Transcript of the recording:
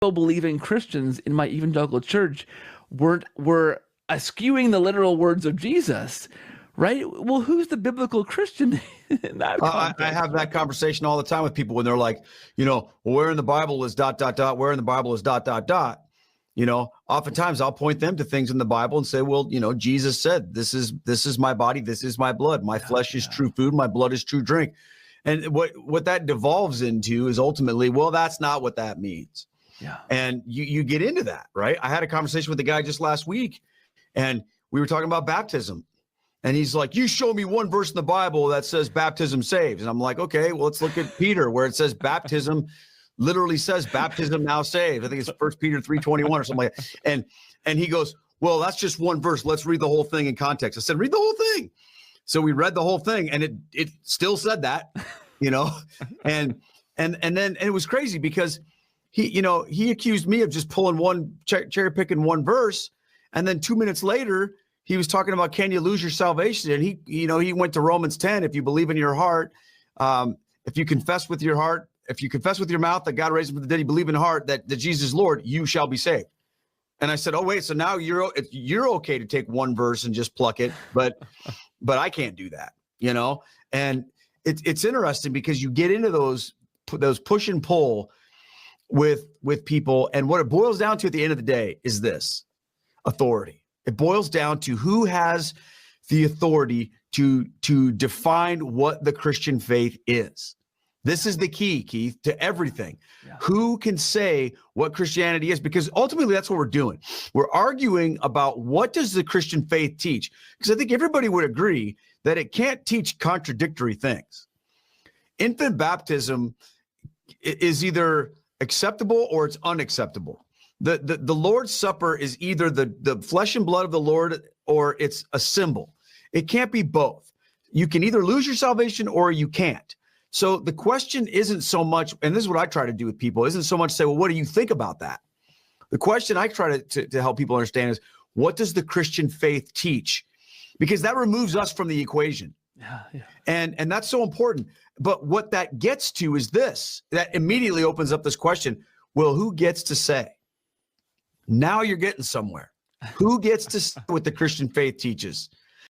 Believing Christians in my evangelical church were eschewing the literal words of Jesus, right? Well, who's the biblical Christian in that context? I have that conversation all the time with people when they're like, well, where in the Bible is ... where in the Bible is ... Oftentimes I'll point them to things in the Bible and say, well, Jesus said, this is my body, this is my blood, my flesh is true food, my blood is true drink. And what that devolves into is ultimately, well, that's not what that means. Yeah. And you get into that, right? I had a conversation with a guy just last week, and we were talking about baptism. And he's like, you show me one verse in the Bible that says baptism saves. And I'm like, okay, well, let's look at Peter, where it says baptism literally says baptism now saves. I think it's 1 Peter 3:21 or something like that. And he goes, well, that's just one verse. Let's read the whole thing in context. I said, read the whole thing. So we read the whole thing, and it still said that, and then it was crazy because he accused me of just pulling cherry picking one verse. And then 2 minutes later, he was talking about, can you lose your salvation? And he went to Romans 10. If you believe in your heart, if you confess with your mouth that God raised him from the dead, you believe in your heart that Jesus is Lord, you shall be saved. And I said, oh, wait, so now you're okay to take one verse and just pluck it, but I can't do that, And it's interesting because you get into those push and pull with people. And what it boils down to at the end of the day is this: authority. It boils down to who has the authority to define what the Christian faith is. This is the key, Keith, to everything. Yeah. Who can say what Christianity is? Because ultimately that's what we're doing. We're arguing about what does the Christian faith teach? Because I think everybody would agree that it can't teach contradictory things. Infant baptism is either acceptable or it's unacceptable. The Lord's Supper is either the flesh and blood of the Lord or it's a symbol. It can't be both. You can either lose your salvation or you can't. So the question isn't so much, and this is what I try to do with people, isn't so much say, well, what do you think about that? The question I try to help people understand is, what does the Christian faith teach? Because that removes us from the equation. Yeah. And that's so important. But what that gets to is this, that immediately opens up this question, well, who gets to say? Now you're getting somewhere. Who gets to say what the Christian faith teaches?